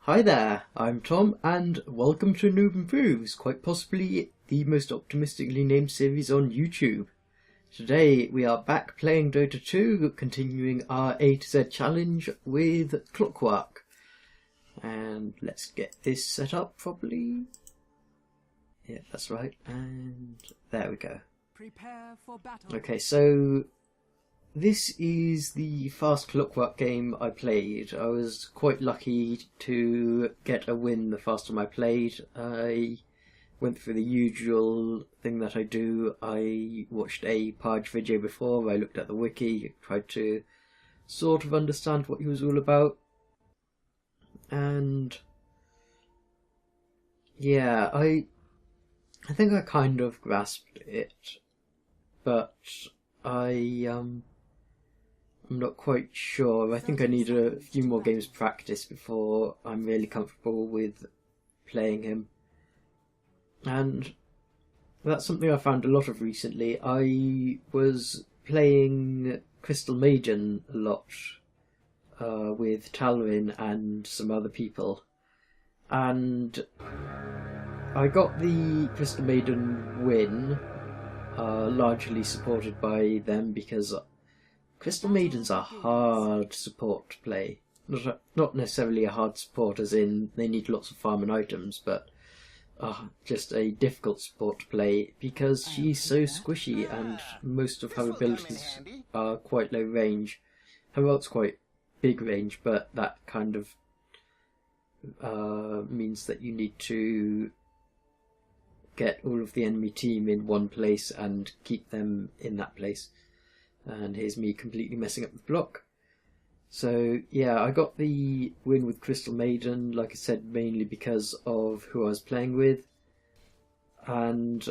Hi there, I'm Tom, and welcome to Newb Improves, quite possibly the most optimistically named series on YouTube. Today we are back playing Dota 2, continuing our A to Z challenge with Clockwerk. And let's get this set up properly. Yeah, that's right, and there we go. Prepare for battle. Okay, so this is the first Clockwerk game I played. I was quite lucky to get a win the first time I played. I went through the usual thing that I do. I watched a Purge video before, I looked at the wiki, tried to sort of understand what he was all about. And yeah, I think I kind of grasped it, but I'm not quite sure. I think I need a few more games practice before I'm really comfortable with playing him. And that's something I found a lot of recently. I was playing Crystal Maiden a lot with Talrin and some other people. And I got the Crystal Maiden win, largely supported by them because Crystal Maidens are hard support to play. Not necessarily a hard support as in they need lots of farm and items, but just a difficult support to play because she's so squishy and most of her abilities are quite low range. Her ult's quite big range, but that kind of means that you need to get all of the enemy team in one place and keep them in that place. And here's me completely messing up the block. So yeah, I got the win with Crystal Maiden, like I said, mainly because of who I was playing with. And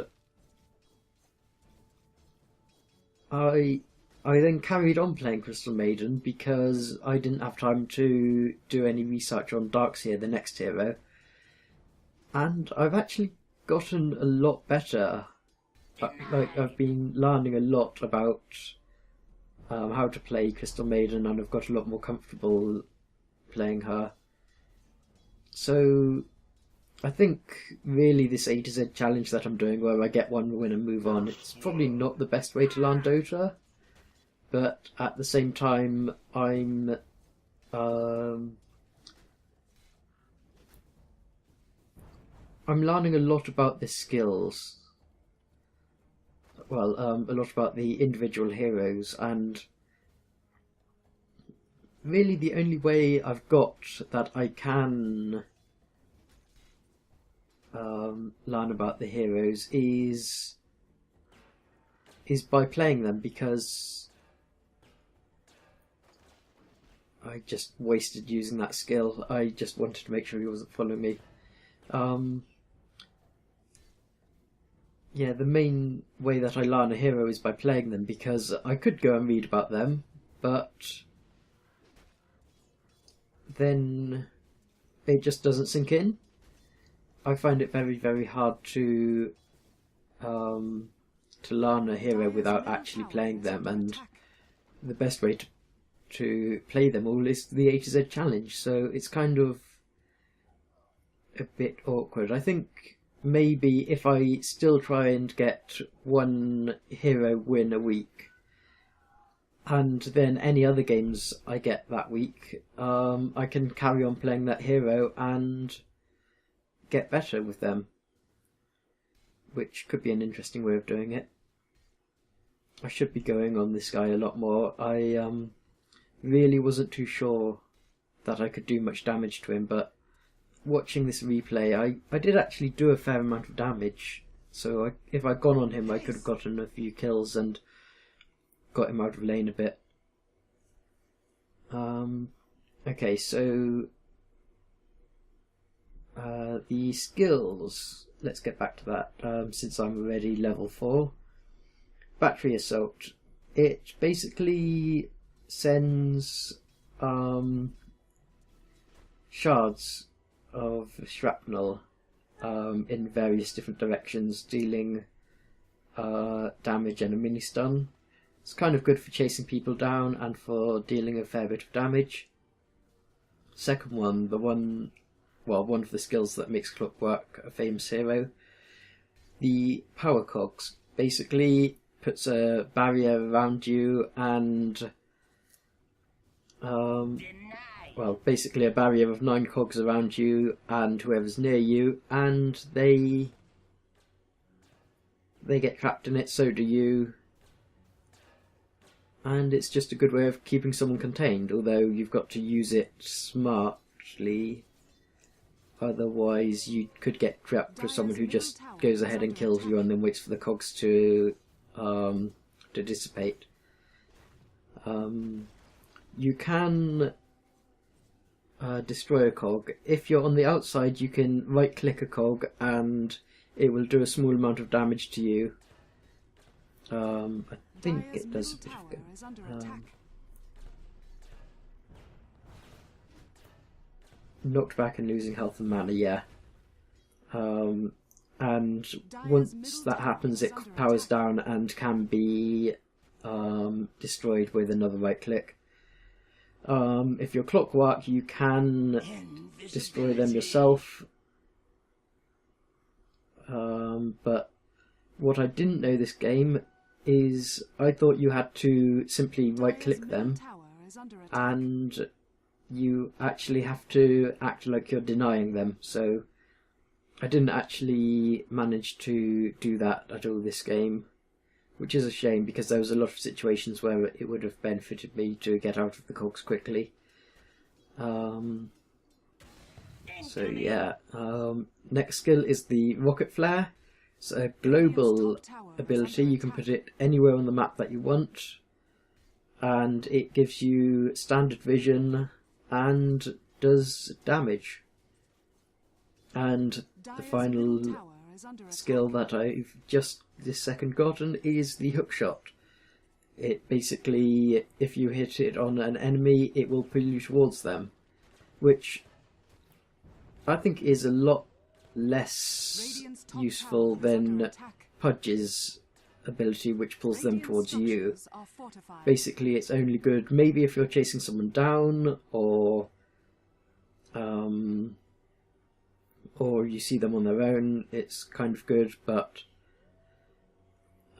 I then carried on playing Crystal Maiden because I didn't have time to do any research on Darkseer, the next hero. And I've actually gotten a lot better. I've been learning a lot about how to play Crystal Maiden, and I've got a lot more comfortable playing her. So I think really this A to Z challenge that I'm doing, where I get one win and move on, it's probably not the best way to learn Dota, but at the same time I'm learning a lot about the skills. Well, a lot about the individual heroes, and really the only way I've got that I can learn about the heroes is by playing them, because I just wasted using that skill. I just wanted to make sure he wasn't following me. Yeah, the main way that I learn a hero is by playing them, because I could go and read about them, but then it just doesn't sink in. I find it very, very hard to learn a hero without actually playing them, and the best way to play them all is the A to Z challenge, so it's kind of a bit awkward. I think maybe if I still try and get one hero win a week, and then any other games I get that week, I can carry on playing that hero and get better with them, which could be an interesting way of doing it. I should be going on this guy a lot more. I really wasn't too sure that I could do much damage to him, but watching this replay, I did actually do a fair amount of damage, so if I'd gone on him I could have gotten a few kills and got him out of lane a bit. Okay, so the skills, let's get back to that since I'm already level 4. Battery Assault. It basically sends shards of shrapnel in various different directions, dealing damage and a mini stun. It's kind of good for chasing people down and for dealing a fair bit of damage. Second one, the one well, one of the skills that makes Clockwerk a famous hero. The power cogs basically puts a barrier around you and well, basically a barrier of 9 cogs around you and whoever's near you, and they get trapped in it, so do you. And it's just a good way of keeping someone contained, although you've got to use it smartly. Otherwise you could get trapped with someone who just goes ahead and kills you and then waits for the cogs to dissipate. You can destroy a cog. If you're on the outside, you can right click a cog and it will do a small amount of damage to you. I think it does a bit of good. Knocked back and losing health and mana, yeah. And once that happens, it powers down and can be destroyed with another right click. If you're Clockwerk, you can destroy them yourself. But what I didn't know this game is I thought you had to simply right click them and you actually have to act like you're denying them, so I didn't actually manage to do that at all this game, which is a shame because there was a lot of situations where it would have benefited me to get out of the cogs quickly. So yeah, next skill is the rocket flare. It's a global ability. You can put it anywhere on the map that you want, and it gives you standard vision and does damage. And the final skill that I've just this second gotten is the hook shot. It basically, if you hit it on an enemy, it will pull you towards them, which I think is a lot less useful than Pudge's ability, which pulls them towards you. Basically, it's only good maybe if you're chasing someone down, or you see them on their own. It's kind of good, but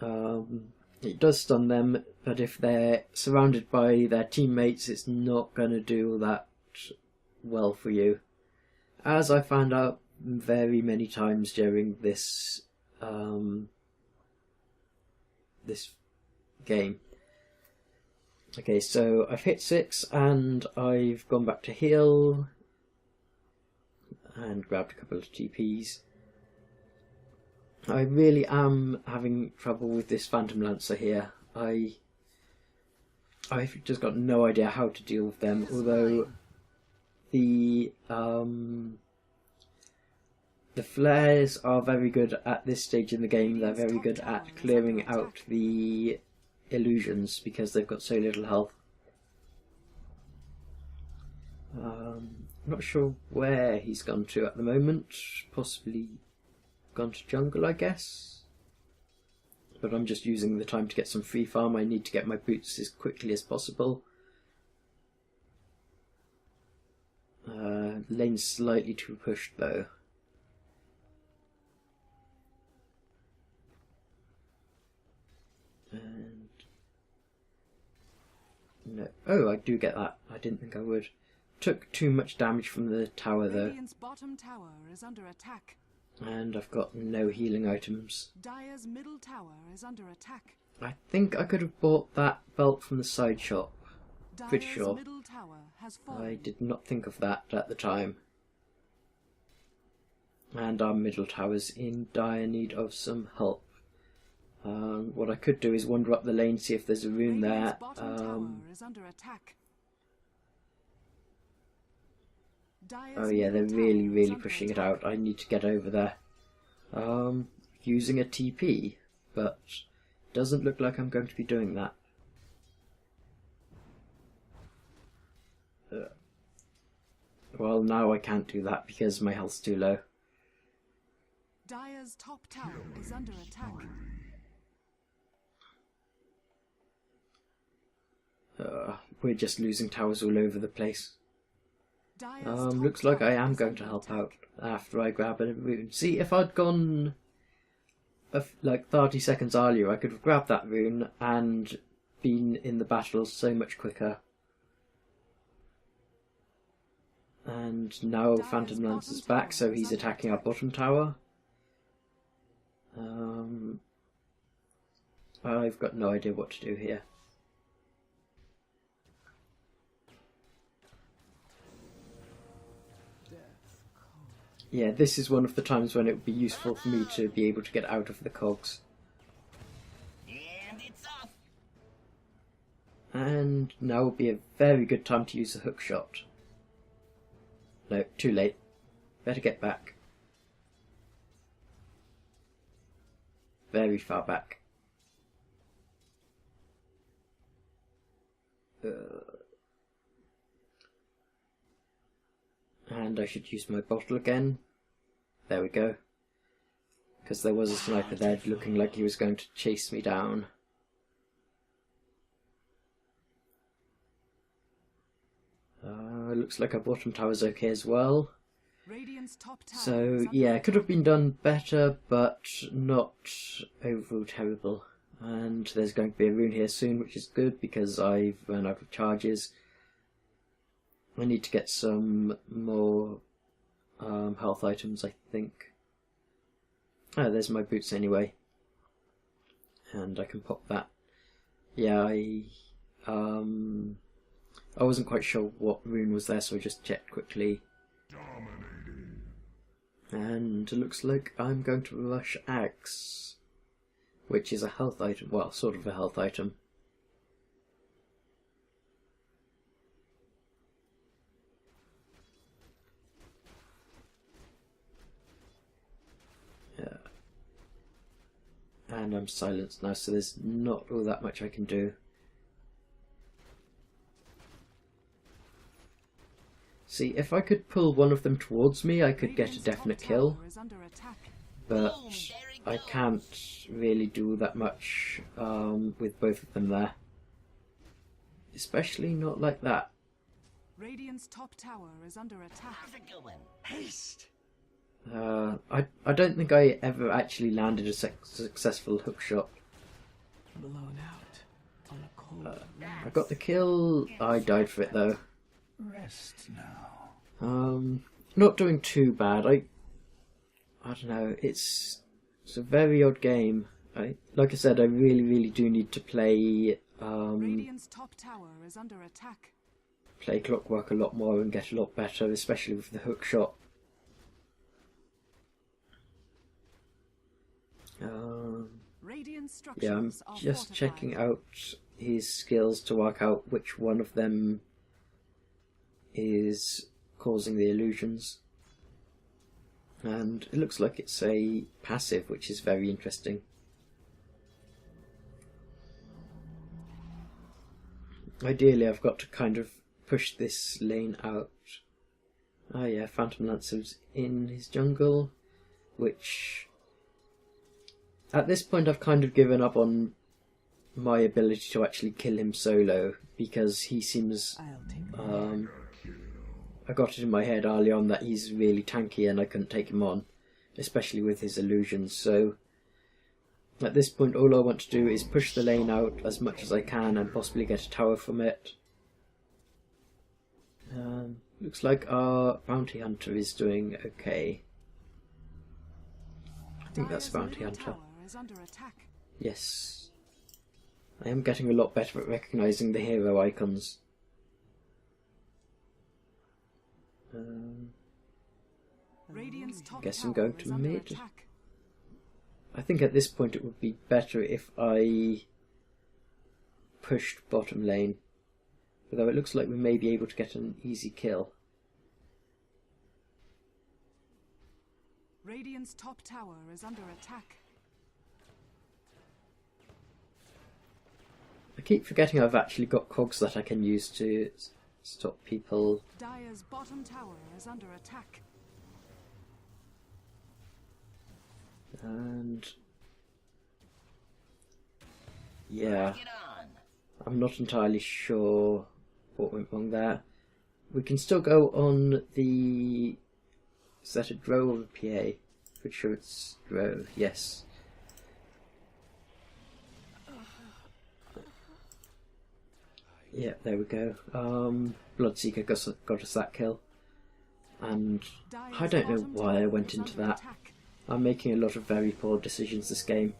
it does stun them. But if they're surrounded by their teammates, it's not going to do that well for you, as I found out very many times during this this game. Okay, so I've hit 6 and I've gone back to heal and grabbed a couple of TPs. I really am having trouble with this Phantom Lancer here. I've just got no idea how to deal with them, although the flares are very good at this stage in the game. They're very good at clearing out the illusions because they've got so little health. I'm not sure where he's gone to at the moment. Possibly gone to jungle, I guess. But I'm just using the time to get some free farm. I need to get my boots as quickly as possible. Lane's slightly too pushed though. And no. Oh, I do get that. I didn't think I would. Took too much damage from the tower though. Radiant's bottom tower is under attack. And I've got no healing items. Dire's middle tower is under attack. I think I could have bought that belt from the side shop. Pretty Dire's sure. middle tower has fallen. I did not think of that at the time. And our middle tower's in dire need of some help. What I could do is wander up the lane, see if there's a rune there. Radiant's bottom tower is under attack. Oh yeah, they're really pushing it out. I need to get over there. Using a TP, but doesn't look like I'm going to be doing that. Well, now I can't do that because my health's too low. Dire's top tower is under attack. We're just losing towers all over the place. Dire's top Looks like I tower am is going under to help attack. out after I grab a rune. See, if I'd gone like 30 seconds earlier, I could have grabbed that rune and been in the battle so much quicker. And now Dire's Phantom Lance is bottom back, so tower is he's under attacking our attack. bottom tower. I've got no idea what to do here. Yeah, this is one of the times when it would be useful for me to be able to get out of the cogs. And it's off. And now would be a very good time to use a hook shot. No, too late. Better get back. Very far back. And I should use my bottle again. There we go. Because there was a sniper there looking like he was going to chase me down. Looks like our bottom tower's okay as well. Radiant's top tower So is under yeah, it could have attack. been done better, but not overall terrible. And there's going to be a rune here soon, which is good because I've run out of charges. I need to get some more health items, I think. Oh, there's my boots anyway. And I can pop that. Yeah, I wasn't quite sure what rune was there, so I just checked quickly. And it looks like I'm going to rush Axe, which is a health item, well, sort of a health item. Yeah. And I'm silenced now, so there's not all that much I can do. See, if I could pull one of them towards me, I could get a Radiant's definite top kill. tower is under attack. But Boom, there he I goes. can't really do that much with both of them there. Especially not like that. Radiant's top tower is under attack. How's it going? Haste. I don't think I ever actually landed a successful hook shot. Blown out on a cold I got the kill, I died for it though. rest now. Not doing too bad. I don't know, it's a very odd game. Like I said, I really do need to play Radiant's top tower is under attack. play Clockwerk a lot more and get a lot better, especially with the hook shot. Radiant Yeah, I'm structures are just fortified. checking out his skills to work out which one of them is causing the illusions. And it looks like it's a passive, which is very interesting. Ideally, I've got to kind of push this lane out. Oh yeah, Phantom Lancer's in his jungle, which at this point I've kind of given up on my ability to actually kill him solo, because he seems I'll take I got it in my head early on that he's really tanky and I couldn't take him on, especially with his illusions. So at this point all I want to do is push the lane out as much as I can and possibly get a tower from it. Looks like our bounty hunter is doing okay. I think that's Dire's bounty middle hunter. tower is under attack. Yes. I am getting a lot better at recognising the hero icons. Radiant's top Guess tower I'm going is to under mid. attack. I think at this point it would be better if I pushed bottom lane. Although it looks like we may be able to get an easy kill. Radiant's top tower is under attack. I keep forgetting I've actually got cogs that I can use to stop people. Dire's bottom tower is under attack. And yeah, Get on. I'm not entirely sure what went wrong there. we can still go on the... Is that a Drow or a PA? Pretty sure it's Drow, yes. Yeah, there we go. Bloodseeker got us that kill. And I don't know why I went into that. I'm making a lot of very poor decisions this game.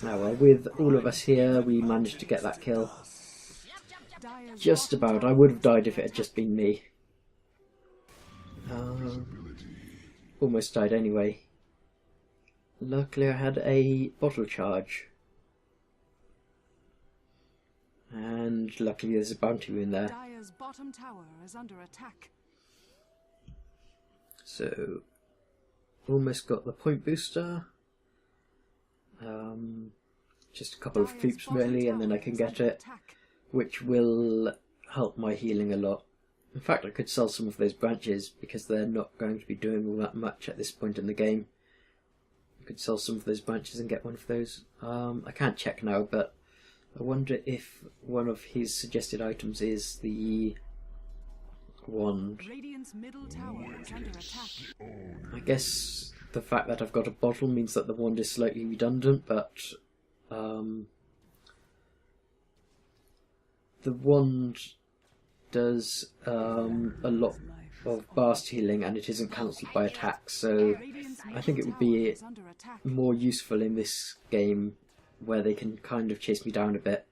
Oh well, with all of us here, we managed to get that kill. Just about. I would have died if it had just been me. Almost died anyway. Luckily I had a bottle charge. And luckily there's a bounty rune there. Dire's bottom tower is under attack. So, almost got the point booster. Just a couple of creeps really, and then I can get it, which will help my healing a lot. In fact, I could sell some of those branches because they're not going to be doing all that much at this point in the game. I could sell some of those branches and get one of those. I can't check now, but I wonder if one of his suggested items is the wand. Radiant's middle tower is under attack. I guess the fact that I've got a bottle means that the wand is slightly redundant, but the wand does a lot of burst healing and it isn't cancelled by attacks, so I think it would be more useful in this game where they can kind of chase me down a bit.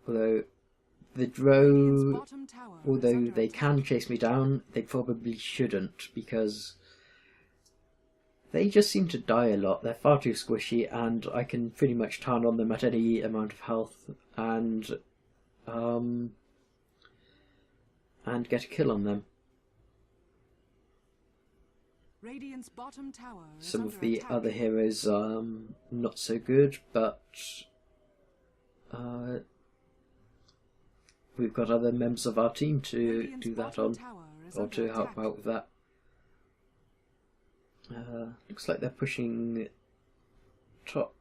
Although the Drow, although they can chase me down, they probably shouldn't, because they just seem to die a lot. They're far too squishy and I can pretty much turn on them at any amount of health and get a kill on them. Radiant's bottom tower is Some under of the attack. other heroes are not so good, but we've got other members of our team to Radiant's do that bottom on, tower is or under to help attack. out with that. Looks like they're pushing top.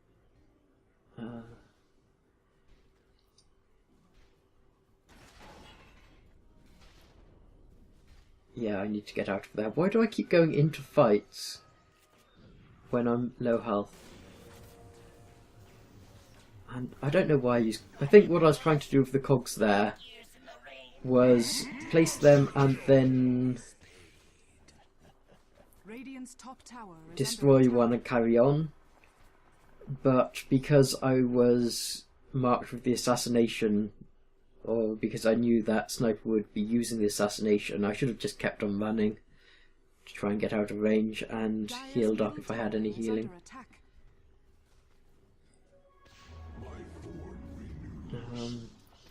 Yeah, I need to get out of there. Why do I keep going into fights when I'm low health? And I don't know why I use... I think what I was trying to do with the cogs there was place them and then Radiant's top tower is destroy under one and carry on. But because I was marked with the assassination, or because I knew that Sniper would be using the assassination, I should have just kept on running to try and get out of range and Dire's healed up middle if I had any tower is healing. under attack.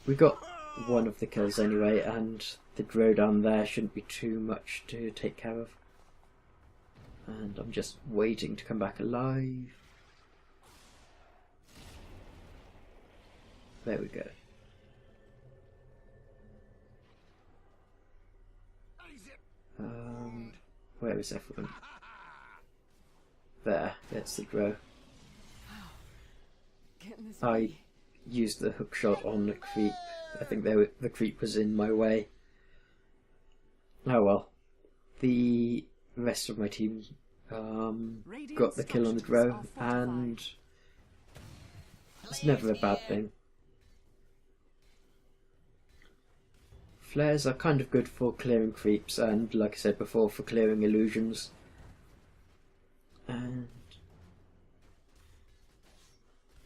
We got one of the kills anyway, and the Drow down there shouldn't be too much to take care of. And I'm just waiting to come back alive. There we go. Where is everyone? There, that's the Drow. Getting this I used the hook shot on the creep. I think the creep was in my way. Oh well. The rest of my team got the kill on the Drow, and it's never a bad thing. Flares are kind of good for clearing creeps and, like I said before, for clearing illusions. And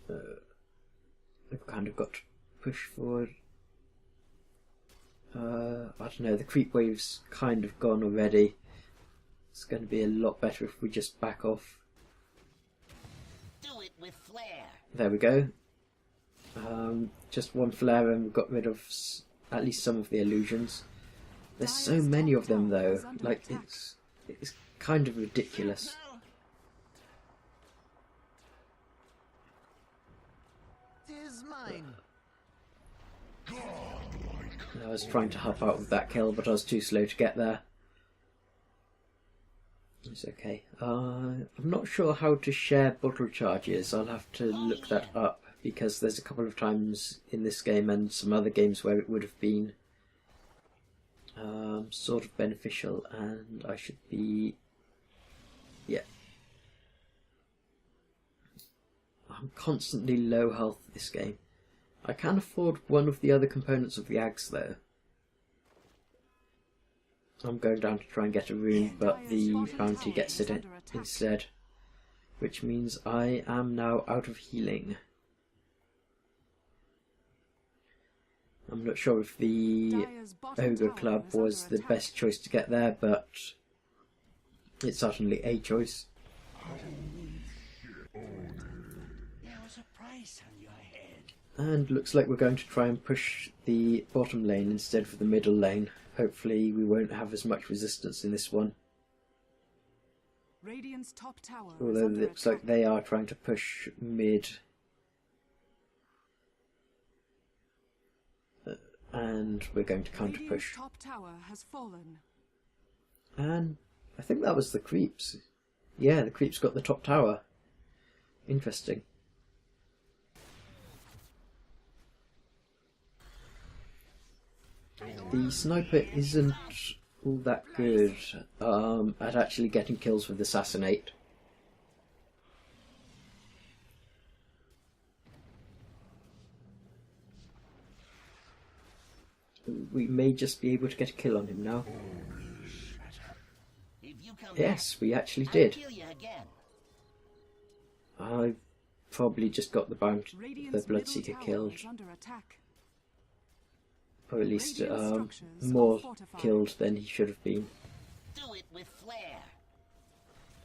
I've kind of got to push forward. I don't know, the creep wave's kind of gone already. It's going to be a lot better if we just back off. Do it with flair. There we go. Just one flare and we've got rid of at least some of the illusions. There's so many of them though, like it's kind of ridiculous. Tis mine. I was trying to help out with that kill, but I was too slow to get there. It's okay. I'm not sure how to share bottle charges. I'll have to look that up because there's a couple of times in this game and some other games where it would have been sort of beneficial, and I should be... yeah. I'm constantly low health this game. I can afford one of the other components of the axe though. I'm going down to try and get a rune, but the bounty gets it instead, which means I am now out of healing. I'm not sure if the Ogre Club was the best choice to get there, but it's certainly a choice. There's a price on your head. And looks like we're going to try and push the bottom lane instead of the middle lane. Hopefully we won't have as much resistance in this one. Radiant's top tower Although it looks like they are trying to push mid. And we're going to counter push. Top tower has fallen. And I think that was the creeps. Yeah, the creeps got the top tower. Interesting. The sniper isn't all that good at actually getting kills with Assassinate. We may just be able to get a kill on him now. Yes, we actually did. I probably just got the Bloodseeker killed. Or at least more killed than he should have been. Do it with flair.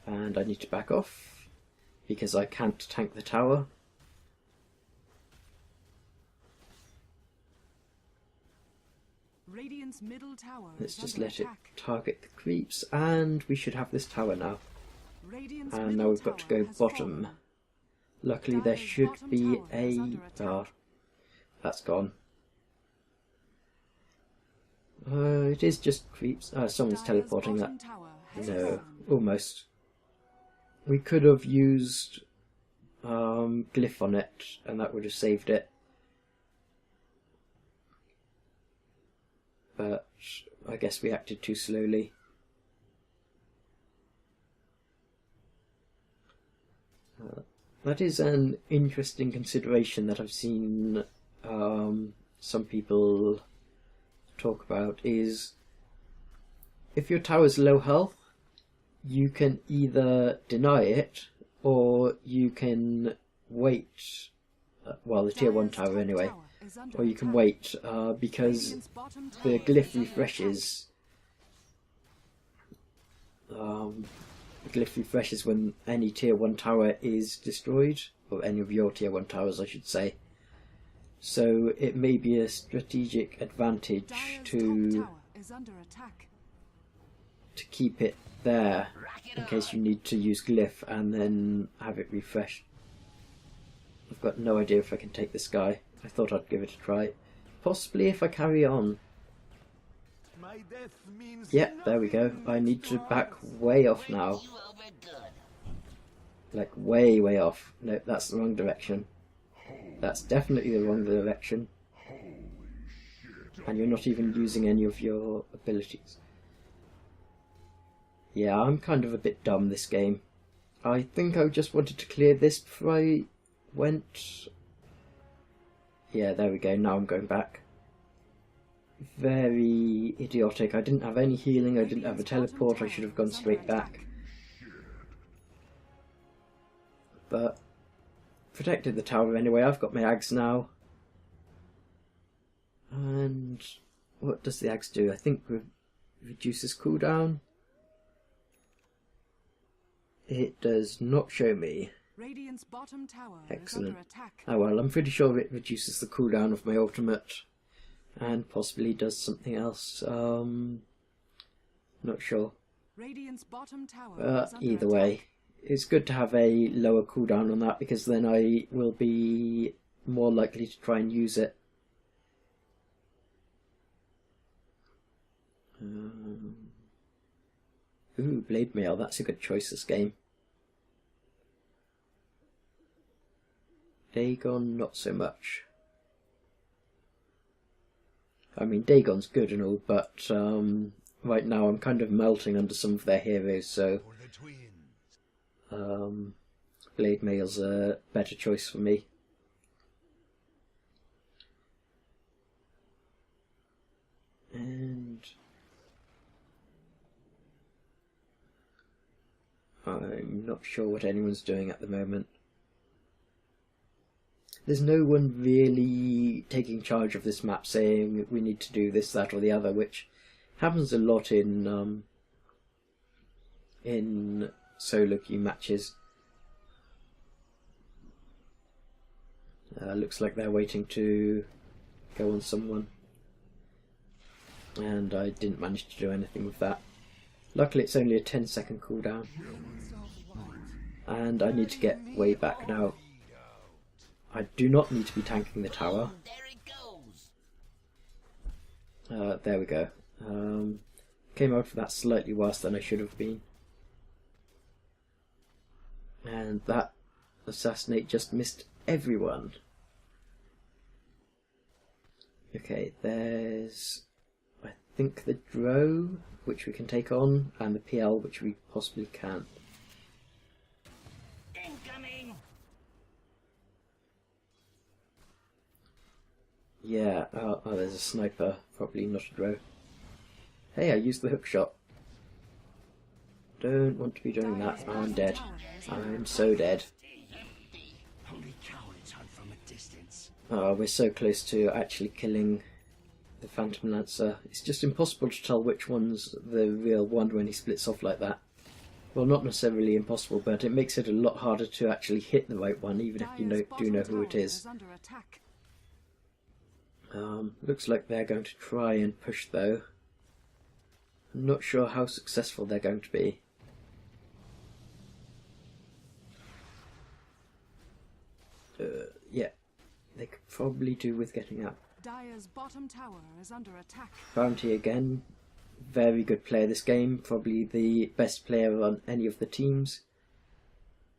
And I need to back off because I can't tank the tower. Radiant's middle tower Let's is just under let it attack. target the creeps, and we should have this tower now. Radiant's And now middle we've got to tower go has bottom. fallen. Luckily there Dire's should bottom be tower is a... under attack. that's gone. It is just creeps. Someone's Dire's teleporting that. bottom tower has No, fallen. almost. We could have used glyph on it, and that would have saved it. But I guess we acted too slowly. That is an interesting consideration that I've seen some people talk about, is if your tower's low health, you can either deny it or you can wait, well, the tier 1 Dire's tower top anyway, tower is under or you can attack. wait because Radiant's bottom tower the is glyph under refreshes. The glyph refreshes when any tier 1 tower is destroyed, or any of your tier 1 towers I should say. So it may be a strategic advantage Dire's top to tower is under attack. keep it there Rock it in on. case you need to use glyph and then have it refreshed. I've got no idea if I can take this guy. I thought I'd give it a try. Possibly if I carry on. My death means Yep, there we go. I need to back way off now. You over good. Like way off. No, that's the wrong direction. That's definitely the wrong direction. And you're not even using any of your abilities. Yeah, I'm kind of a bit dumb this game. I think I just wanted to clear this before I went. Yeah, there we go. Now I'm going back. Very idiotic. I didn't have any healing. I didn't have a teleport. I should have gone straight back. But protected the tower anyway. I've got my axe now. And what does the axe do? I think reduces cooldown. It does not show me. Radiant's bottom tower Excellent. is under attack. Oh well, I'm pretty sure it reduces the cooldown of my ultimate. And possibly does something else. Not sure. Radiant's bottom tower is under Either attack. way, it's good to have a lower cooldown on that, because then I will be more likely to try and use it. Ooh, Blade Mail, that's a good choice this game. Dagon, not so much. I mean, Dagon's good and all, but right now I'm kind of melting under some of their heroes, so For the twins. Blade Mail's a better choice for me. And I'm not sure what anyone's doing at the moment. There's no one really taking charge of this map saying we need to do this, that or the other, which happens a lot in solo queue matches. Looks like they're waiting to go on someone, and I didn't manage to do anything with that. Luckily it's only a 10-second cooldown, and I need to get way back now. I do not need to be tanking the tower. There we go. Came out for that slightly worse than I should have been. And that assassinate just missed everyone. Okay, there's, I think, the Dro, which we can take on, and the PL, which we possibly can't. Incoming. Yeah, oh, there's a sniper, probably not a Dro. Hey, I used the hook shot. Don't want to be doing that. I'm dead. I'm so dead. Only cowards hunt from a distance. Oh, we're so close to actually killing the Phantom Lancer. It's just impossible to tell which one's the real one when he splits off like that. Well, not necessarily impossible, but it makes it a lot harder to actually hit the right one, even if you do know who it is. Looks like they're going to try and push, though. I'm not sure how successful they're going to be. Yeah, they could probably do with getting out. Dire's bottom tower is under attack. Bounty again, very good player this game, probably the best player on any of the teams,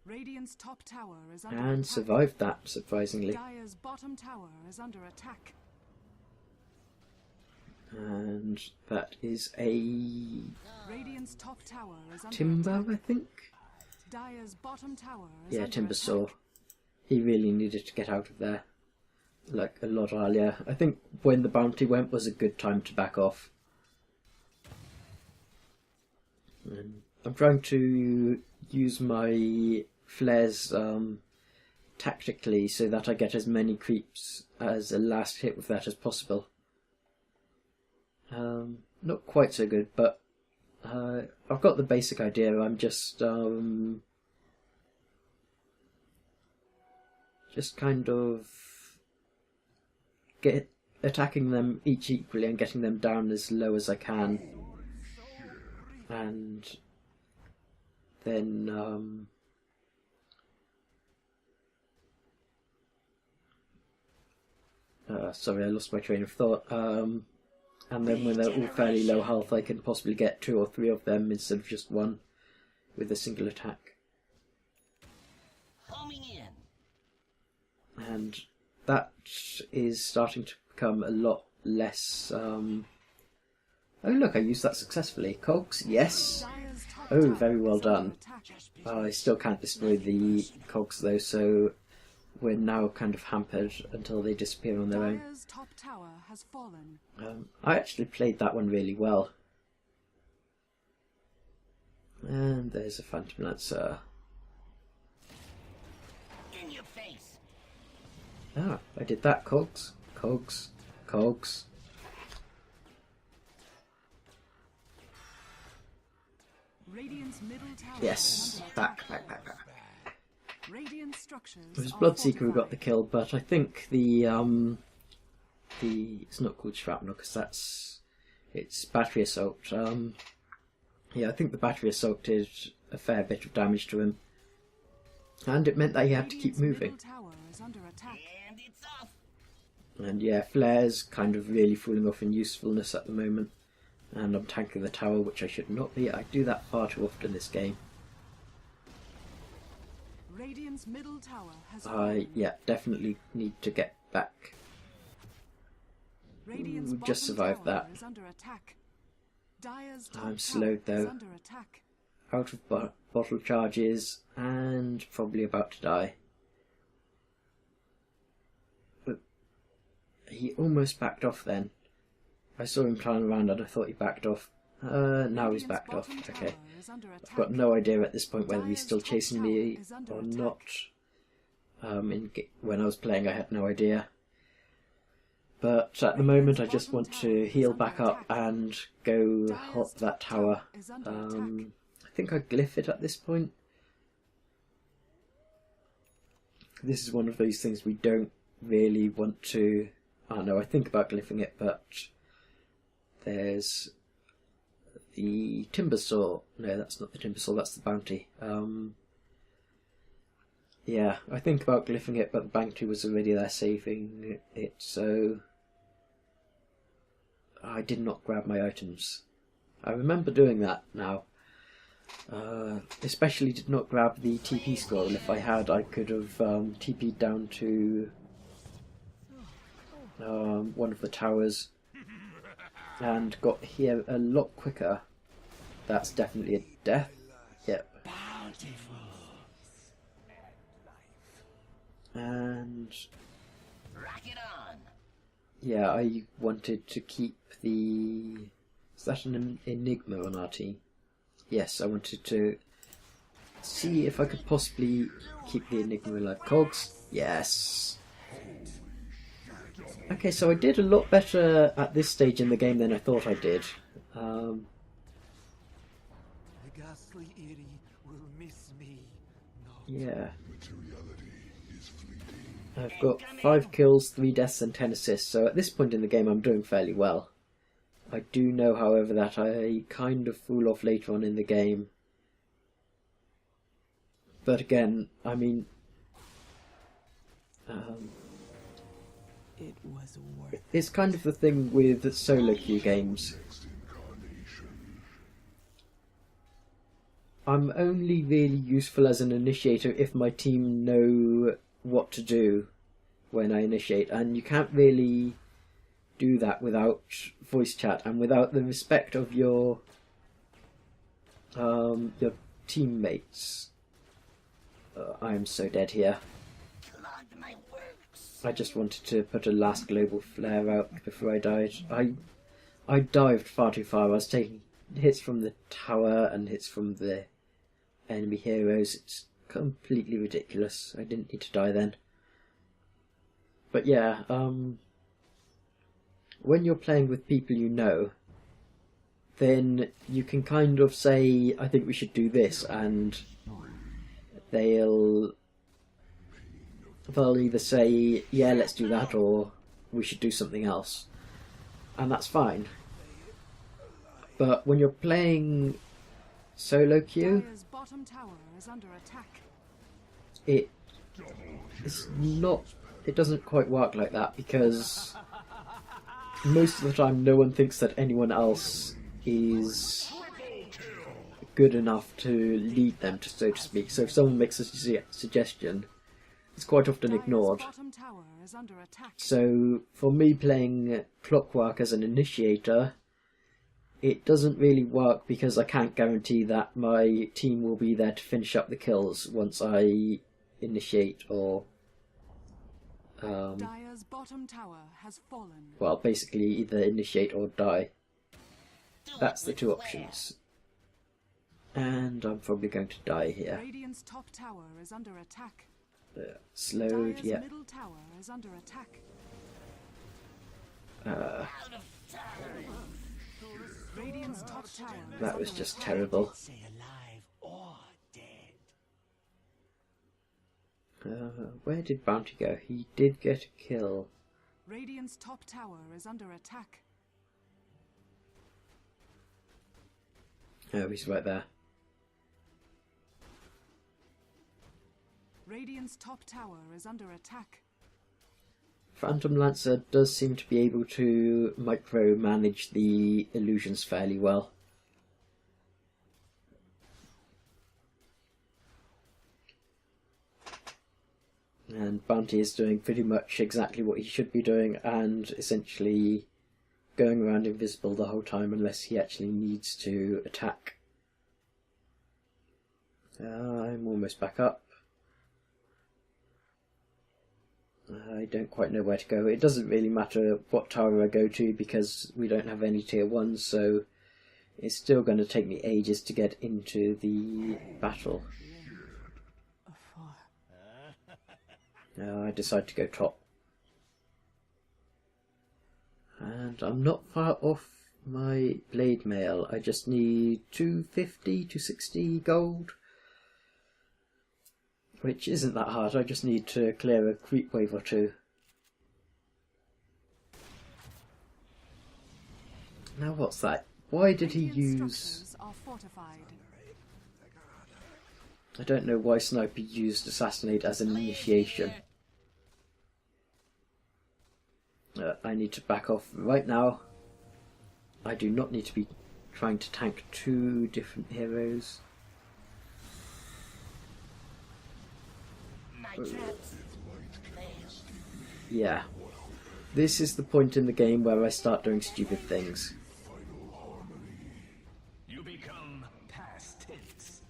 Radiant's top tower is under and attack. survived that, surprisingly. Dire's bottom tower is under attack. And that is a Radiant's top tower is under Timber, attack. I think? Dire's bottom tower is Yeah, under Timber attack. saw. He really needed to get out of there, like a lot earlier. I think when the bounty went was a good time to back off. And I'm trying to use my flares tactically so that I get as many creeps as a last hit with that as possible. Not quite so good, but I've got the basic idea. I'm just kind of attacking them each equally and getting them down as low as I can, and then sorry, I lost my train of thought. And then when they're all fairly low health, I can possibly get 2 or 3 of them instead of just 1 with a single attack. Homing in. And that is starting to become a lot less... Oh look, I used that successfully. Cogs, yes. Dire's top Oh, tower very well is under done. attack. I still can't destroy the cogs though, so we're now kind of hampered until they disappear on their own. Dire's top tower has fallen. I actually played that one really well. And there's a Phantom Lancer. In your face. Ah, I did that, cogs. Cogs. Cogs. Radiant's middle tower Yes, is under back. Radiant structures. It was are Bloodseeker who got the fortified. kill, but I think the it's not called shrapnel because it's battery assault. Yeah, I think the battery assault did a fair bit of damage to him, and it meant that he had to keep Radiant's moving. middle tower is under attack. And it's off. And yeah, flares kind of really falling off in usefulness at the moment, and I'm tanking the tower, which I should not be. I do that far too often this game. Radiant's middle tower has fallen. Yeah, definitely need to get back. Radiant's Ooh, just bottom survived tower that. is under attack. Dire's top I'm tower slowed is though. under attack. Out of bottle charges and probably about to die. But he almost backed off then. I saw him turn around and I thought he backed off. Now he's Radiant's backed off. bottom Okay. tower is under I've attack. got no idea at this point whether he's Dire's still top chasing tower me is under or attack. not. When I was playing I had no idea. But at the moment I just want to heal back up and go hop that tower. I think I glyph it at this point. This is one of those things we don't really want to... Oh no, I think about glyphing it, but there's the timber saw. No, that's not the timber saw, that's the bounty. Yeah, I think about glyphing it, but the bounty was already there saving it, so I did not grab my items. I remember doing that now. Especially did not grab the TP scroll. If I had, I could have TP'd down to one of the towers and got here a lot quicker. That's definitely a death. Yep. Bountiful. And Rock it on. yeah, I wanted to keep the... Is that an enigma on our team? Yes, I wanted to see if I could possibly keep the enigma alive. Cogs? Yes. Okay, so I did a lot better at this stage in the game than I thought I did. The ghastly Eerie will miss me. No. Yeah. Materiality is fleeting. I've got 5 kills, 3 deaths and 10 assists, so at this point in the game I'm doing fairly well. I do know, however, that I kind of fall off later on in the game. But again, I mean... It was worth it. it's kind of the thing with solo queue games. I'm only really useful as an initiator if my team know what to do when I initiate, and you can't really do that without voice chat and without the respect of your teammates. I am so dead here. Clogged my works. I just wanted to put a last global flare out before I died. I dived far too far. I was taking hits from the tower and hits from the enemy heroes. It's completely ridiculous. I didn't need to die then. But yeah, when you're playing with people you know, then you can kind of say, I think we should do this, and they'll either say, yeah, let's do that, or we should do something else. And that's fine. But when you're playing solo queue, Dire's bottom tower is under attack. it doesn't quite work like that, because most of the time no one thinks that anyone else is good enough to lead them, so to speak. So if someone makes a suggestion, it's quite often ignored. Dire's bottom tower is under attack. So for me playing Clockwerk as an initiator, it doesn't really work because I can't guarantee that my team will be there to finish up the kills once I initiate or Dire's bottom tower has fallen. well, basically either initiate or die. That's the two options. And I'm probably going to die here. Radiant's top tower is under attack. Slowed, Dire's yeah. middle tower is under attack. Radiant's top tower is That was under just attack. terrible. Say alive or dead. Where did Bounty go? He did get a kill. Radiant's top tower is under attack. Oh, he's right there. Radiant's top tower is under attack. Phantom Lancer does seem to be able to micromanage the illusions fairly well. And Bounty is doing pretty much exactly what he should be doing, and essentially going around invisible the whole time unless he actually needs to attack. I'm almost back up. I don't quite know where to go. It doesn't really matter what tower I go to because we don't have any tier 1s, so it's still going to take me ages to get into the battle. I decide to go top. And I'm not far off my blade mail. I just need 250 to 60 gold, which isn't that hard. I just need to clear a creep wave or two. Now what's that? Why did he use... Structures are fortified. I don't know why Sniper used Assassinate as an initiation. I need to back off right now. I do not need to be trying to tank 2 different heroes. Yeah. This is the point in the game where I start doing stupid things. You become past tense.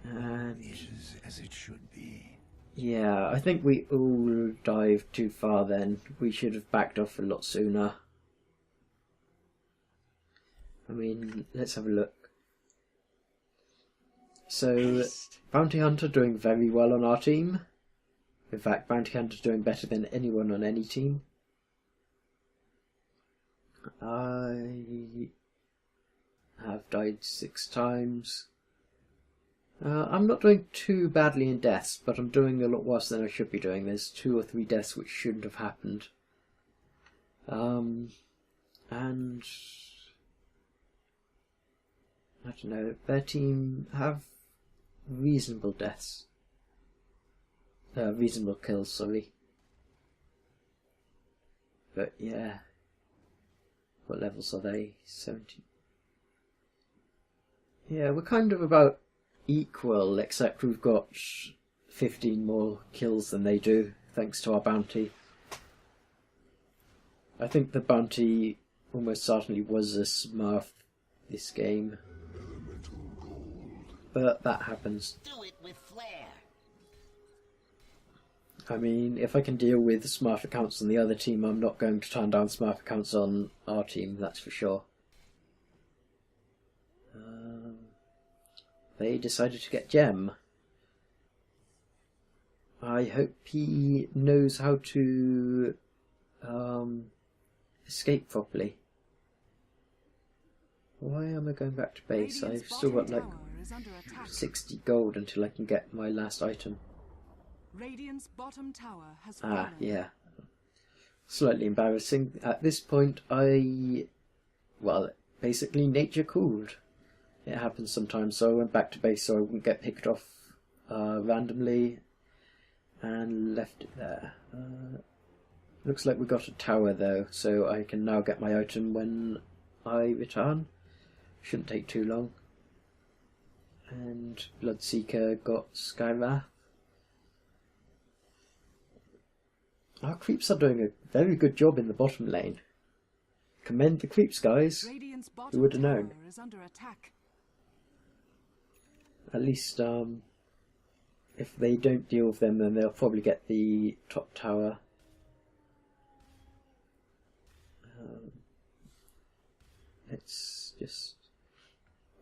And As it should be. yeah, I think we all dived too far then. We should have backed off a lot sooner. I mean, let's have a look. So, Bounty Hunter doing very well on our team. In fact, Bounty Hunter doing better than anyone on any team. I have died 6 times. I'm not doing too badly in deaths, but I'm doing a lot worse than I should be doing. There's 2 or 3 deaths which shouldn't have happened. And I don't know, their team have reasonable deaths. Reasonable kills, sorry. But yeah. What levels are they? 70. Yeah, we're kind of about equal, except we've got 15 more kills than they do, thanks to our bounty. I think the bounty almost certainly was a smurf this game. But that happens. Do it with flair. I mean, if I can deal with smurf accounts on the other team, I'm not going to turn down smurf accounts on our team, that's for sure. They decided to get Gem. I hope he knows how to escape properly. Why am I going back to base? Radiant's I've still got bottom like tower is under attack. 60 gold until I can get my last item. Radiant's bottom tower has Ah, fallen. yeah. Slightly embarrassing. At this point, well, basically nature cooled. It happens sometimes, so I went back to base so I wouldn't get picked off randomly, and left it there. Looks like we got a tower though, so I can now get my item when I return. Shouldn't take too long. And Bloodseeker got Skywrath. Our creeps are doing a very good job in the bottom lane. Commend the creeps, guys. Radiant's Who bottom would have known? tower is under attack. At least, if they don't deal with them, then they'll probably get the top tower. Let's just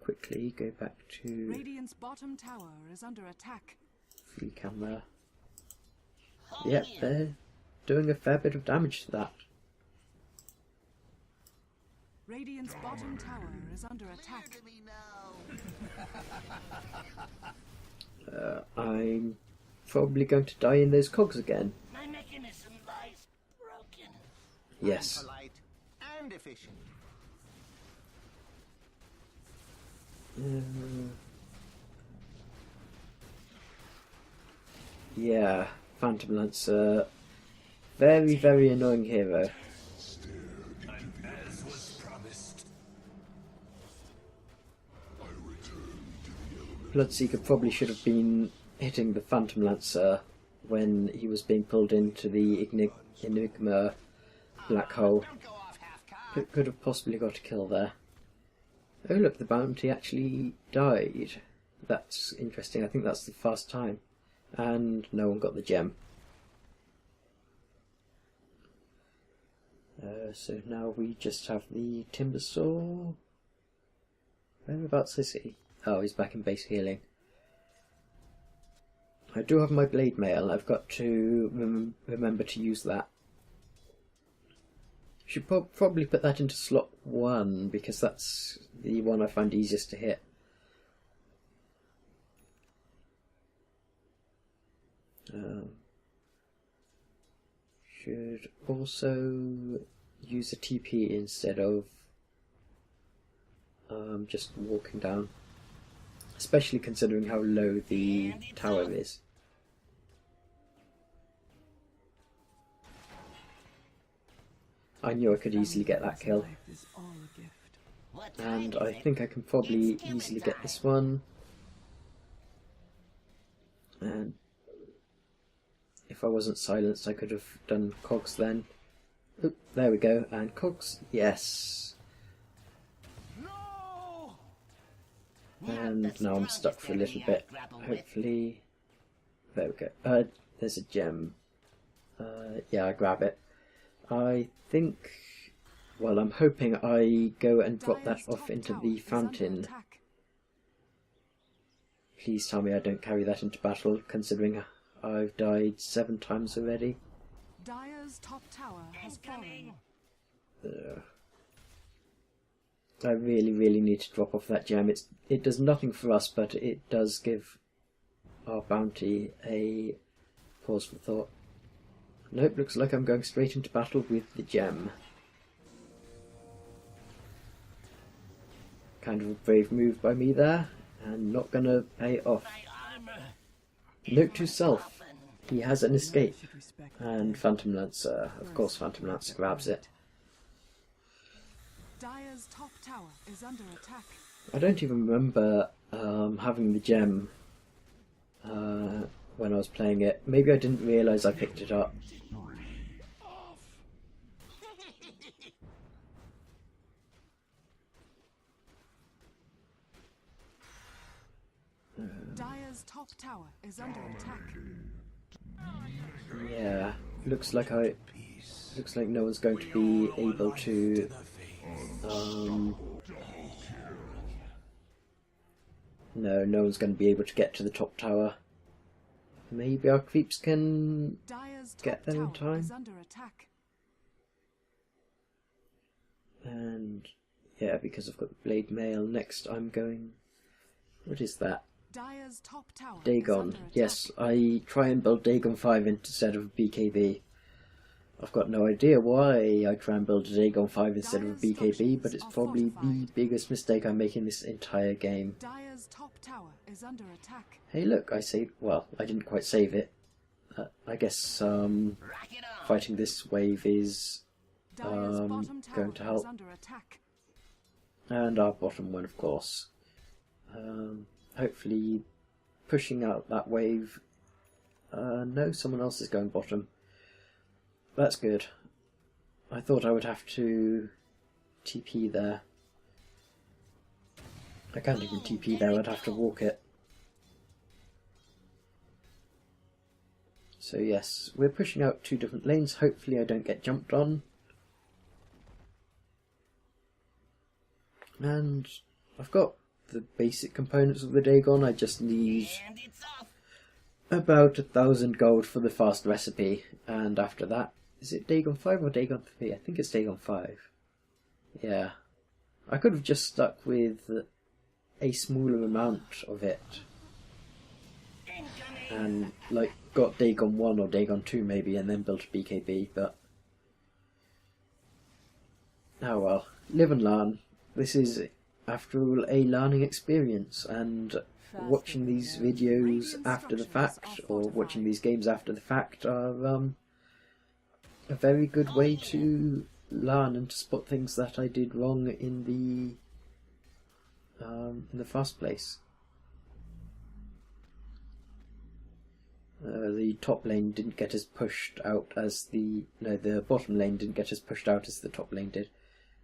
quickly go back to Radiant's bottom tower is under attack. free camera. Yep, they're doing a fair bit of damage to that. Radiant's bottom tower is under attack. I'm probably going to die in those cogs again. My mechanism lies broken. Yes. Polite and efficient. Yeah, Phantom Lancer. Very, very annoying hero. As was promised. Bloodseeker probably should have been hitting the Phantom Lancer when he was being pulled into the Enigma black hole. Could have possibly got a kill there. Oh look, the bounty actually died. That's interesting. I think that's the first time. And no one got the gem. So now we just have the timber saw. Whereabouts is he? Oh, he's back in base healing. I do have my blade mail. I've got to remember to use that. Should probably put that into slot 1 because that's the one I find easiest to hit. Should also use a TP instead of just walking down, especially considering how low the tower is. I knew I could easily get that kill, Life is all a gift. and I think I can probably easily get this one. And if I wasn't silenced, I could have done cogs then. Oop, there we go, and cogs, yes. And now I'm stuck for a little bit. Hopefully, there we go. There's a gem. Yeah, I grab it. I think, well, I'm hoping I go and drop that off into the fountain. Please tell me I don't carry that into battle, considering I've died 7 times already. Dire's top tower has fallen. I really need to drop off that gem. It does nothing for us, but it does give our bounty a pause for thought. Nope, looks like I'm going straight into battle with the gem. Kind of a brave move by me there, and not gonna pay it off. Note to self, he has an escape, and Phantom Lancer, of course Phantom Lancer grabs it. Dire's top tower is under attack. I don't even remember having the gem when I was playing it. Maybe I didn't realise I picked it up. Dire's top tower is under attack. Yeah, looks like no one's going to be able to no one's going to be able to get to the top tower. Maybe our creeps can get there in time. Is under attack. And yeah, because I've got the blade mail, next I'm going... What is that? Dire's top tower is Dagon. under attack. Yes, I try and build Dagon 5 instead of BKB. I've got no idea why I try and build a Dagon 5 instead of a BKB, but it's probably the biggest mistake I make in this entire game. Dire's top tower is under attack. Hey look, I saved... Well, I didn't quite save it. I guess fighting this wave is Dire's bottom tower going to help. is under attack. And our bottom one, of course. Hopefully pushing out that wave. No, someone else is going bottom. That's good. I thought I would have to TP there. I can't even TP there, I'd have to walk it. So yes, we're pushing out 2 different lanes. Hopefully I don't get jumped on. And I've got the basic components of the Dagon. I just need about 1,000 gold for the fast recipe, and after that, is it Dagon 5 or Dagon 3? I think it's Dagon 5. Yeah. I could have just stuck with a smaller amount of it and like got Dagon 1 or Dagon 2 maybe and then built a BKB, but oh well, live and learn. This is, after all, a learning experience, and watching these videos after the fact, or watching these games after the fact, are a very good way to learn and to spot things that I did wrong in the first place. The top lane didn't get as pushed out as the bottom lane didn't get as pushed out as the top lane did,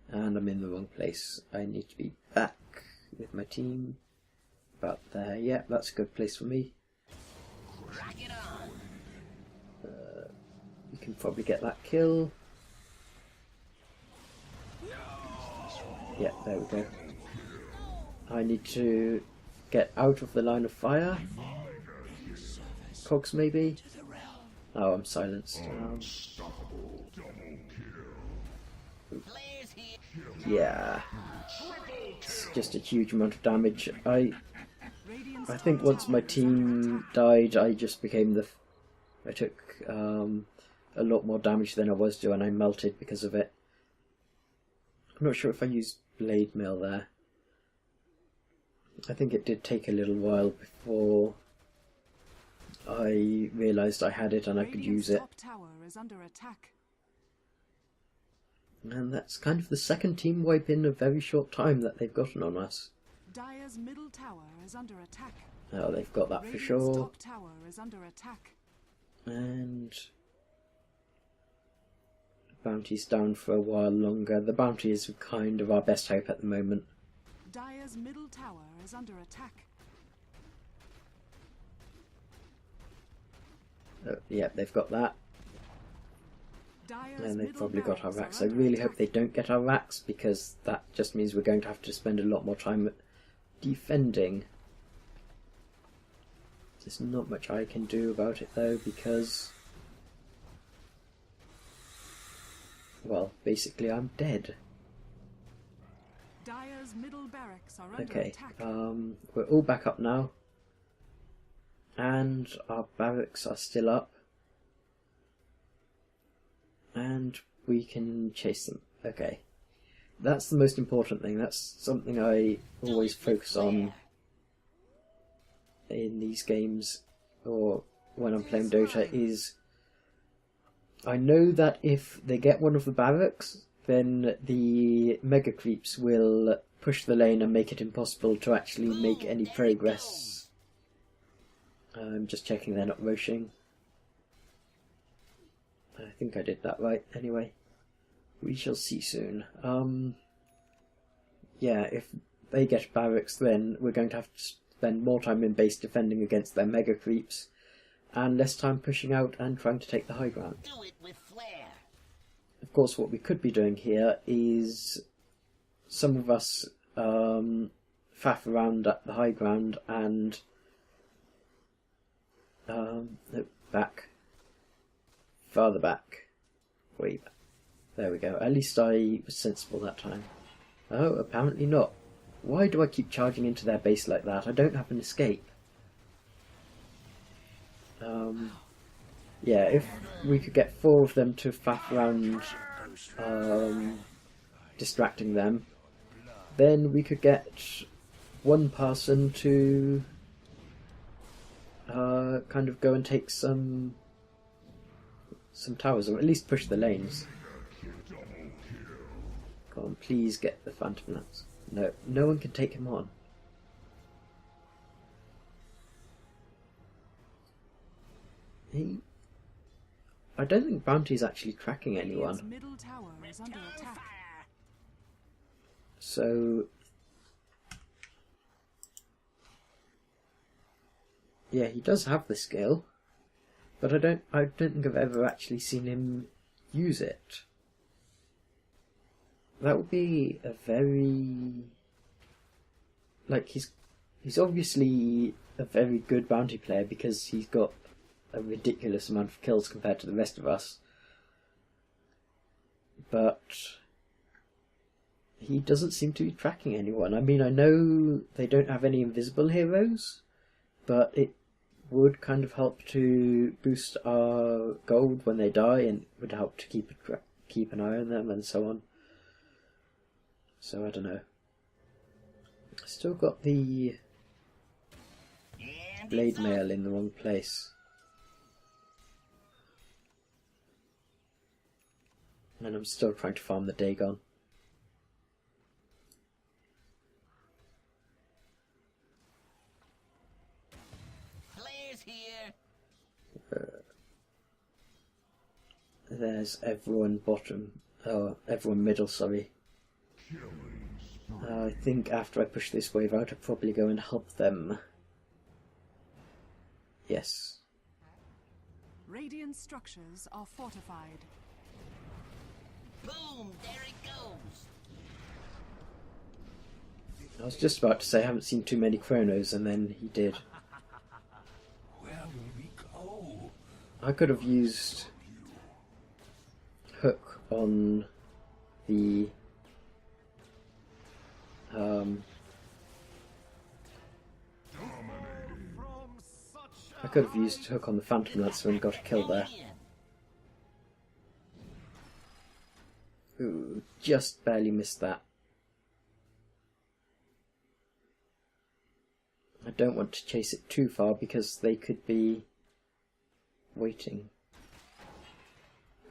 and I'm in the wrong place. I need to be back with my team. About there, yeah, that's a good place for me. You can probably get that kill. Yeah, there we go. I need to get out of the line of fire. Cogs maybe? Oh, I'm silenced. Yeah. It's just a huge amount of damage. I think once my team died, I just became I took a lot more damage than I was doing, and I melted because of it. I'm not sure if I used Blade Mail there. I think it did take a little while before I realised I had it and I could use it. Top tower is under attack. And that's kind of the second team wipe in a very short time that they've gotten on us. Dire's middle tower is under attack. Oh, they've got that for Radiant's sure. top tower is under attack. And bounty's down for a while longer. The bounty is kind of our best hope at the moment. Dire's middle tower is under attack. Yeah, they've got that. Dire's And they've middle probably got our barracks racks. are I under really hope attack. they don't get our racks, because that just means we're going to have to spend a lot more time defending. There's not much I can do about it though, because, well, basically I'm dead. Dire's middle barracks are under Okay, attack. we're all back up now, and our barracks are still up, and we can chase them. Okay, that's the most important thing. That's something I always focus on in these games, or when I'm playing Dota, is I know that if they get one of the barracks, then the mega creeps will push the lane and make it impossible to actually make any progress. I'm just checking they're not rushing. I think I did that right. Anyway, we shall see soon. Yeah, if they get barracks, then we're going to have to spend more time in base defending against their mega creeps, and less time pushing out and trying to take the high ground. Do it with flair. Of course, what we could be doing here is some of us faff around at the high ground and no, back, farther back, way back. There we go. At least I was sensible that time. Oh, apparently not. Why do I keep charging into their base like that? I don't have an escape. Yeah, if we could get 4 of them to faff around distracting them, then we could get one person to kind of go and take some towers, or at least push the lanes. Come on, please get the Phantom Lance. No, no one can take him on. I don't think Bounty's actually tracking anyone. Radiant's middle tower is under attack. So yeah, he does have the skill, but I don't think I've ever actually seen him use it. That would be a very, like, he's obviously a very good bounty player because he's got a ridiculous amount of kills compared to the rest of us, but he doesn't seem to be tracking anyone. I mean, I know they don't have any invisible heroes, but it would kind of help to boost our gold when they die, and would help to keep an eye on them and so on. So I don't know. I still got the blade mail in the wrong place. And I'm still trying to farm the Dagon. Flares here. There's everyone bottom. Oh, everyone middle, sorry. I think after I push this wave out, I'll probably go and help them. Yes. Radiant structures are fortified. Boom! There it goes. I was just about to say I haven't seen too many chronos, and then he did. Where will we go? I could have used hook on the I could have used hook on the Phantom Lancer and got a kill there. Ooh, just barely missed that. I don't want to chase it too far because they could be waiting.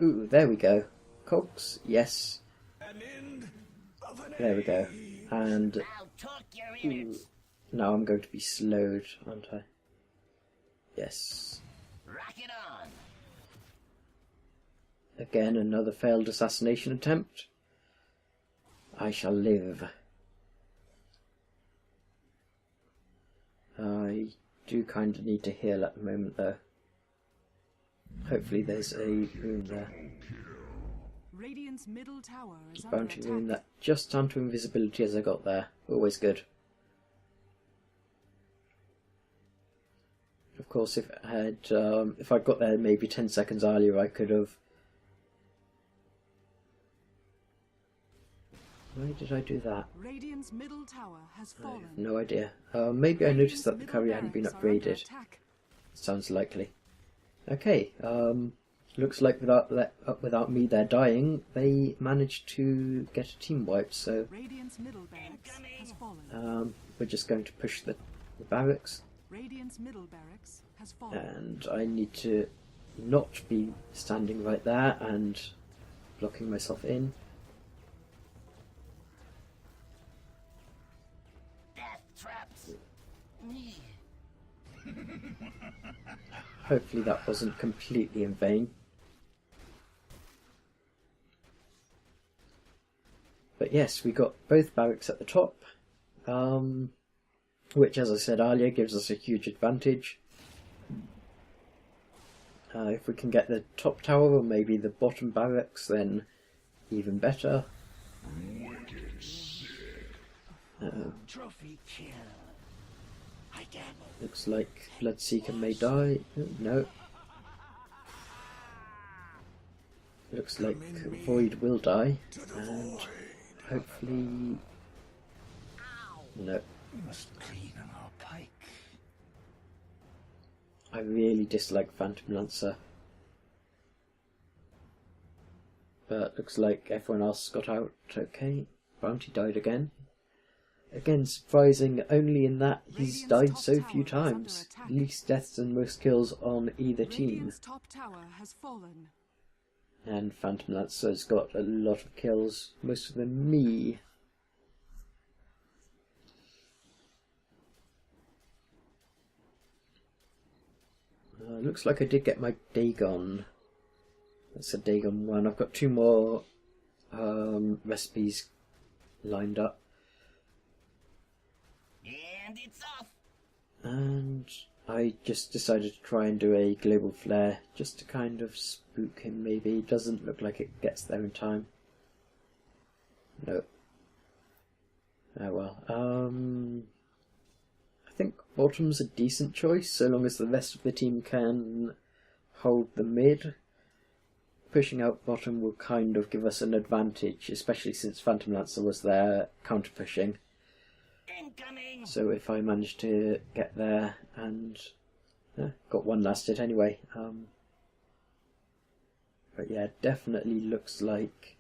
Ooh, there we go. Cogs, yes. There we go. And ooh, now I'm going to be slowed, aren't I? Yes. Rock it on. Again, another failed assassination attempt. I shall live. I do kind of need to heal at the moment though. Hopefully there's a rune there. Radiant's middle tower is under Bounty attack. rune that just onto invisibility as I got there. Always good. Of course, if I'd got there maybe 10 seconds earlier, I could have. Why did I do that? Radiant's middle tower has I fallen. have no idea. Maybe I noticed that the Radiant's courier middle hadn't been barracks are under upgraded. attack. Sounds likely. Okay. Looks like without me there dying, they managed to get a team wipe. So Radiant's middle barracks has fallen. we're just going to push the barracks. Radiant's middle barracks has fallen. And I need to not be standing right there and blocking myself in. Death traps. Hopefully that wasn't completely in vain. But yes, we got both barracks at the top, which, as I said earlier, gives us a huge advantage. If we can get the top tower or maybe the bottom barracks, then even better. Trophy kill. I gamble. Looks like Bloodseeker may die. No. Looks like Void will die. And hopefully. No. We must clean our pike. I really dislike Phantom Lancer. But looks like everyone else got out okay. Bounty died again. Again, surprising only in that he's died so few times. Least deaths and most kills on either team. Radiant's top tower has fallen. And Phantom Lancer's got a lot of kills, most of them me. Looks like I did get my Dagon. That's a Dagon 1. I've got 2 more recipes lined up. And it's off. And I just decided to try and do a global flare just to kind of spook him maybe. Doesn't look like it gets there in time. No. Oh well. I think bottom's a decent choice so long as the rest of the team can hold the mid. Pushing out bottom will kind of give us an advantage, especially since Phantom Lancer was there counter pushing. Incoming. So if I manage to get there and got one last hit anyway. But yeah, definitely looks like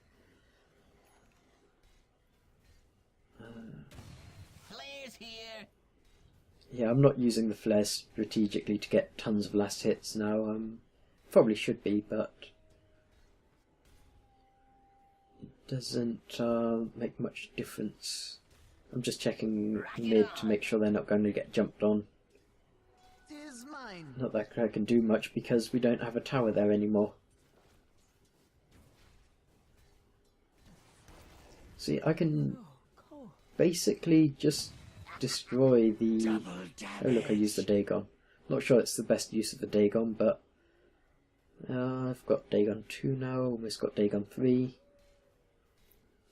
Flares here. yeah, I'm not using the flare strategically to get tons of last hits now. Probably should be, but it doesn't make much difference. I'm just checking mid to make sure they're not going to get jumped on. 'Tis mine. Not that I can do much because we don't have a tower there anymore. See, I can basically just destroy the... Oh look, I used the Dagon. Not sure it's the best use of the Dagon, but I've got Dagon 2 now, almost got Dagon 3.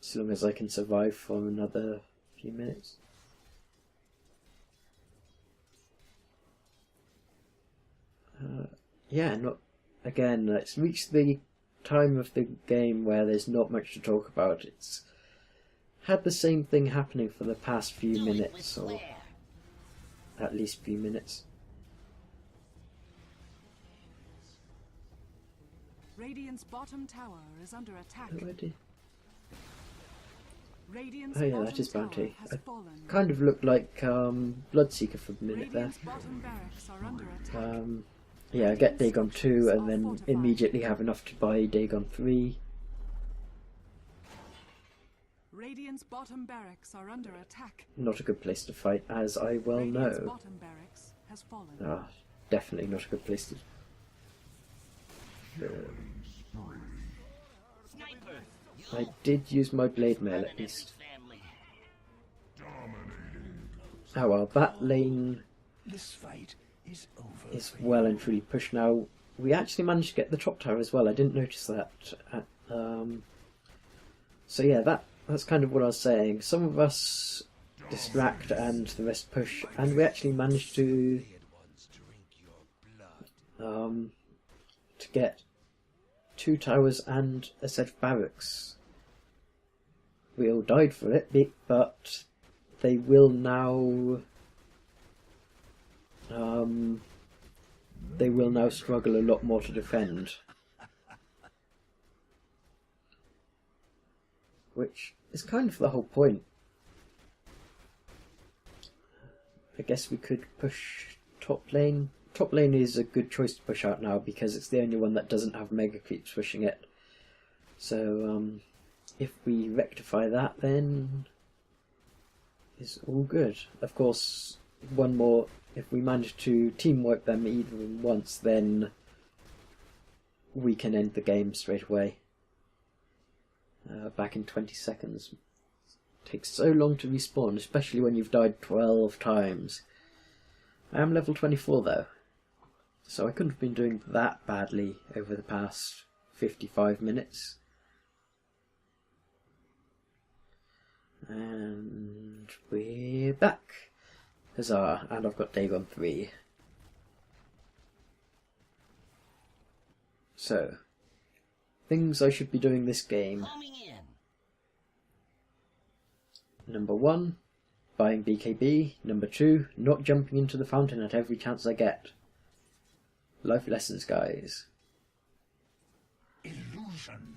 As long as I can survive for another few minutes. Yeah, not again. It's reached the time of the game where there's not much to talk about. It's had the same thing happening for the past few minutes, or at least few minutes. Radiant's bottom tower is under attack. Already. Radiant's Oh yeah, bottom that is bounty. tower has I fallen. kind of looked like Bloodseeker for a minute there. Radiant's bottom barracks are under attack. Yeah, I get Dagon 2 and then immediately have enough to buy Dagon 3. Radiant's bottom barracks are under attack. Not a good place to fight, as I well Radiant's know. bottom barracks has fallen. Ah, definitely not a good place to... I did use my blade mail at least. Oh well, that lane This fight is over. is well and truly pushed now. We actually managed to get the top tower as well. I didn't notice that. So yeah, that's kind of what I was saying. Some of us distract and the rest push, and we actually managed to get 2 towers and a set of barracks. We all died for it, but they will now struggle a lot more to defend, which is kind of the whole point. I guess we could push top lane. Top lane is a good choice to push out now because it's the only one that doesn't have mega creeps pushing it. So if we rectify that, then it's all good. Of course, one more, if we manage to team wipe them even once, then we can end the game straight away. Back in 20 seconds. It takes so long to respawn, especially when you've died 12 times. I am level 24 though, so I couldn't have been doing that badly over the past 55 minutes. And we're back. Huzzah, and I've got Dagon 3. So, things I should be doing this game. Number 1, buying BKB. Number 2, not jumping into the fountain at every chance I get. Life lessons, guys. Illusion.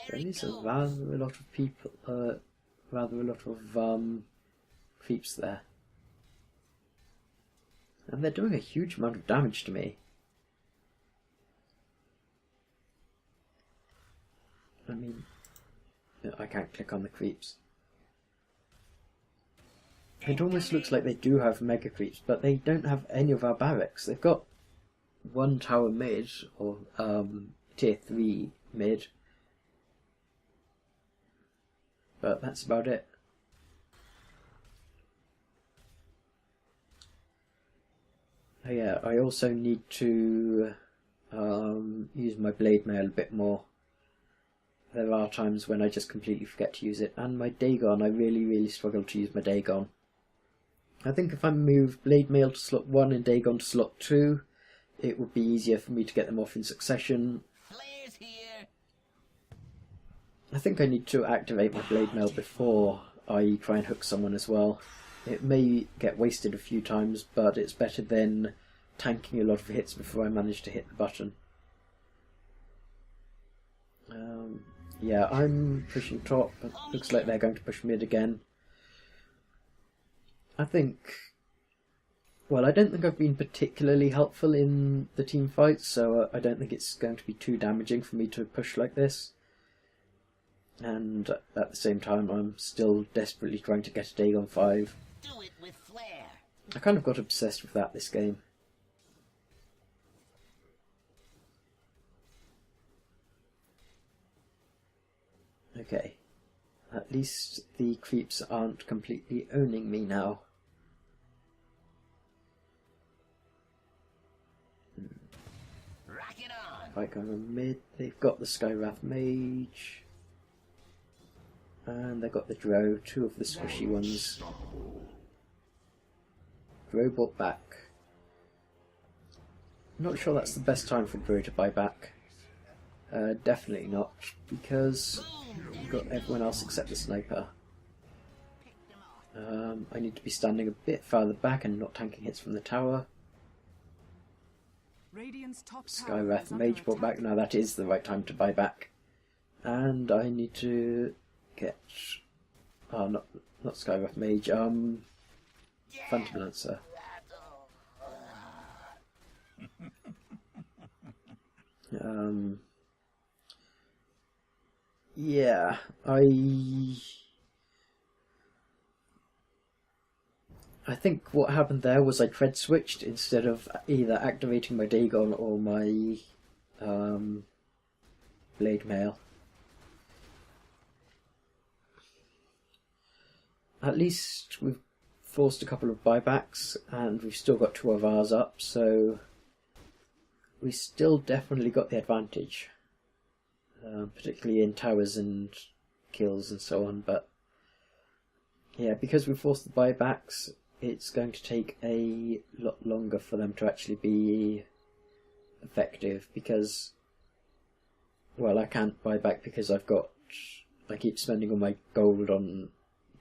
There is rather a lot of people, rather a lot of creeps there. And they're doing a huge amount of damage to me. I mean, I can't click on the creeps. It almost looks like they do have mega creeps, but they don't have any of our barracks. They've got 1 tower mid, or tier 3 mid. But that's about it. Oh yeah, I also need to use my blade mail a bit more. There are times when I just completely forget to use it. And my Dagon, I really struggle to use my Dagon. I think if I move blade mail to slot 1 and Dagon to slot 2, it would be easier for me to get them off in succession. Flares here. I think I need to activate my blade mail before I try and hook someone as well. It may get wasted a few times, but it's better than tanking a lot of hits before I manage to hit the button. Yeah, I'm pushing top, but looks like they're going to push mid again. I think... Well, I don't think I've been particularly helpful in the team fights, so I don't think it's going to be too damaging for me to push like this. And at the same time, I'm still desperately trying to get a Dagon 5. Do it with flair. I kind of got obsessed with that this game. Okay. At least the creeps aren't completely owning me now. Rock it on. If I go on mid, they've got the Skywrath Mage. And they've got the Drow, two of the squishy ones. Drow bought back. Not sure that's the best time for Drow to buy back. Definitely not, because we've got everyone else except the sniper. I need to be standing a bit farther back and not tanking hits from the tower. Radiant's top tower Skywrath is under Mage brought back. attack. Now that is the right time to buy back. And I need to get... Oh, not Skywrath Mage, Phantom Lancer. Yeah, I think what happened there was I tread switched instead of either activating my Dagon or my Blade Mail. At least we've forced a couple of buybacks and we've still got two of ours up, so we still definitely got the advantage, particularly in towers and kills and so on. But yeah, because we forced the buybacks, it's going to take a lot longer for them to actually be effective, because, well, I can't buy back because I keep spending all my gold on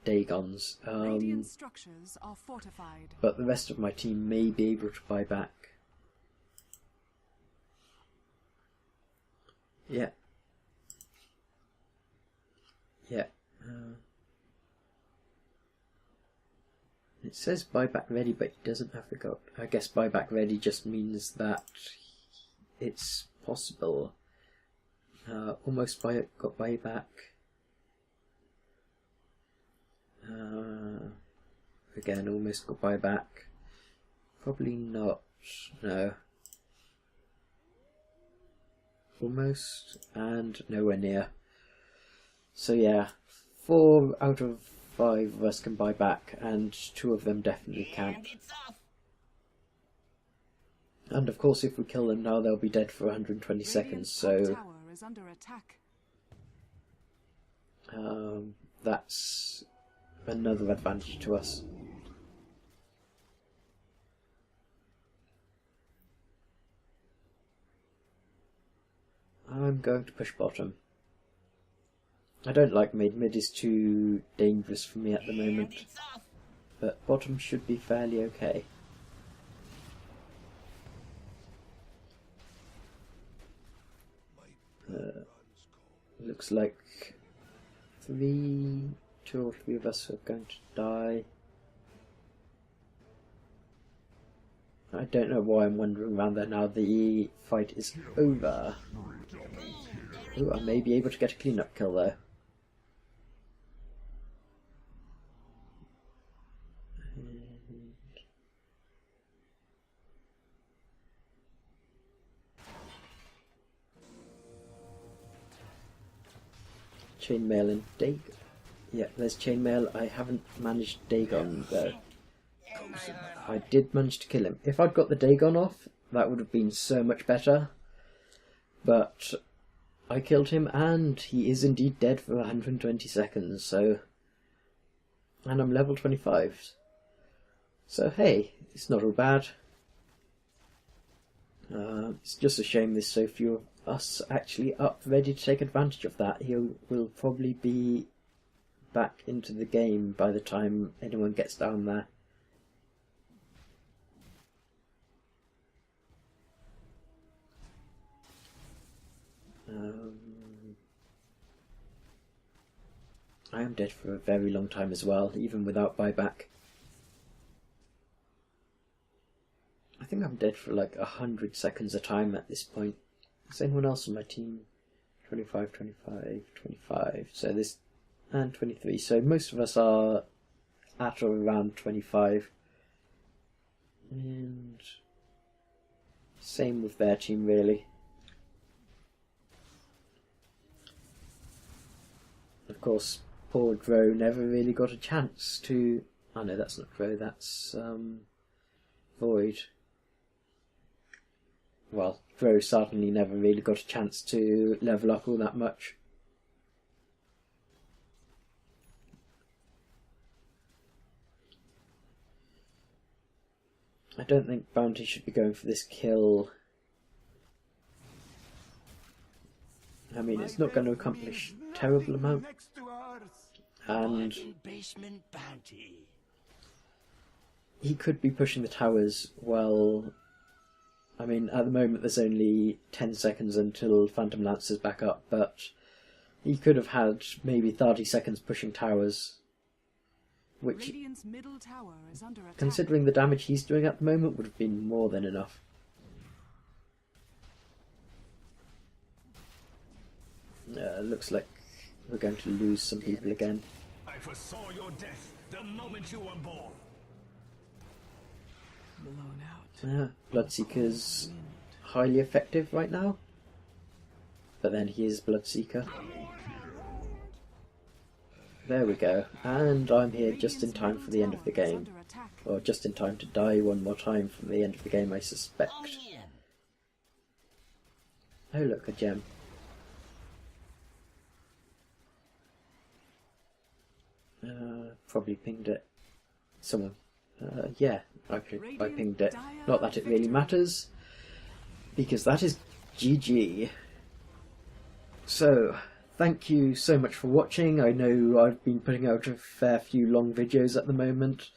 Dagons, Radiant structures are fortified. but the rest of my team may be able to buy back. Yeah. Yeah. It says buyback ready, but it doesn't have the gold. I guess buyback ready just means that it's possible. Almost got buyback. Again, almost got buyback. Probably not. No. Almost, and nowhere near. So yeah, 4 out of 5 of us can buy back, and 2 of them definitely can't. And of course, if we kill them now, they'll be dead for 120 seconds, Radiant's so top tower is under attack. that's another advantage to us. I'm going to push bottom. I don't like mid. Mid is too dangerous for me at the moment. But bottom should be fairly okay. Looks like 2 or 3 of us are going to die. I don't know why I'm wandering around there now. The fight is over. Ooh, I may be able to get a cleanup kill though. Chainmail and Dagon. Yeah, there's chainmail. I haven't managed Dagon though. I did manage to kill him. If I'd got the Dagon off, that would have been so much better. But I killed him, and he is indeed dead for 120 seconds, so... And I'm level 25. So hey, it's not all bad. It's just a shame there's so few of us actually up ready to take advantage of that. He will probably be back into the game by the time anyone gets down there. I am dead for a very long time as well, even without buyback. I think I'm dead for like 100 seconds a time at this point. Is anyone else on my team? 25, 25, 25. So this, and 23. So most of us are at or around 25. And same with their team really. Of course, poor Dro never really got a chance to... Oh no, that's not Dro, that's Void. Well, Dro certainly never really got a chance to level up all that much. I don't think Bounty should be going for this kill. I mean, it's not going to accomplish a terrible amount. And Basement bounty. he could be pushing the towers well. I mean, at the moment there's only 10 seconds until Phantom Lance is back up, but he could have had maybe 30 seconds pushing towers, which, Radiant's middle tower is under attack. considering the damage he's doing at the moment, would have been more than enough. Looks like we're going to lose some people again. I foresaw your death the moment you were born. Blown out. Bloodseeker's highly effective right now, but then he is Bloodseeker. There we go, and I'm here just in time for the end of the game. Or just in time to die one more time from the end of the game, I suspect. Oh look, a gem. Probably pinged it. Someone. Yeah, I pinged it. Not that it really matters, because that is GG. So, thank you so much for watching. I know I've been putting out a fair few long videos at the moment.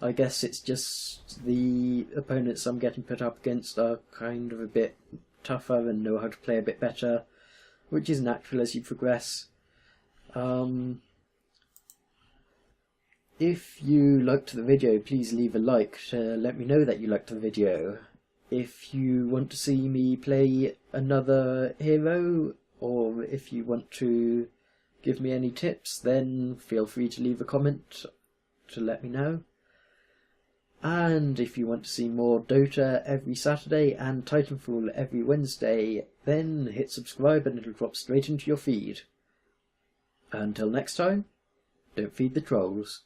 I guess it's just the opponents I'm getting put up against are kind of a bit tougher and know how to play a bit better, which is natural as you progress. If you liked the video, please leave a like to let me know that you liked the video. If you want to see me play another hero, or if you want to give me any tips, then feel free to leave a comment to let me know. And if you want to see more Dota every Saturday and Titanfall every Wednesday, then hit subscribe and it'll drop straight into your feed. Until next time, don't feed the trolls.